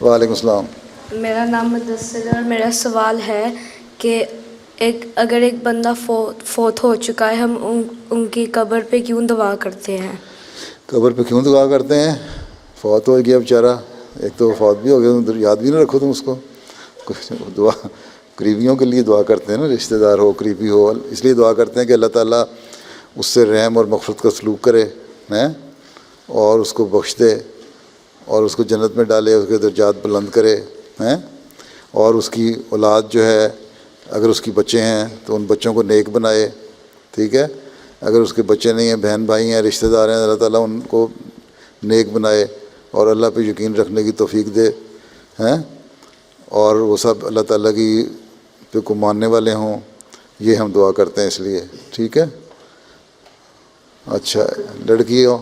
وعلیکم السلام. میرا نام مدثر ہے اور میرا سوال ہے کہ اگر ایک بندہ فوت ہو چکا ہے، ہم ان کی قبر پہ کیوں دعا کرتے ہیں؟ قبر پہ کیوں دعا کرتے ہیں؟ فوت ہو گیا بیچارہ، ایک تو فوت بھی ہو گیا، یاد بھی نہ رکھو تم اس کو. دعا قریبیوں کے لیے دعا کرتے ہیں نا، رشتہ دار ہو، قریبی ہو، اس لیے دعا کرتے ہیں کہ اللہ تعالیٰ اس سے رحم اور مغفرت کا سلوک کرے اور اس کو بخش دے اور اس کو جنت میں ڈالے، اس کے درجات بلند کرے اور اس کی اولاد جو ہے، اگر اس کی بچے ہیں تو ان بچوں کو نیک بنائے. ٹھیک ہے، اگر اس کے بچے نہیں ہیں، بہن بھائی ہیں، رشتہ دار ہیں، اللہ تعالیٰ ان کو نیک بنائے اور اللہ پہ یقین رکھنے کی توفیق دے اور وہ سب اللہ تعالیٰ کی پہ کو ماننے والے ہوں. یہ ہم دعا کرتے ہیں اس لیے. ٹھیک ہے. اچھا، لڑکی ہو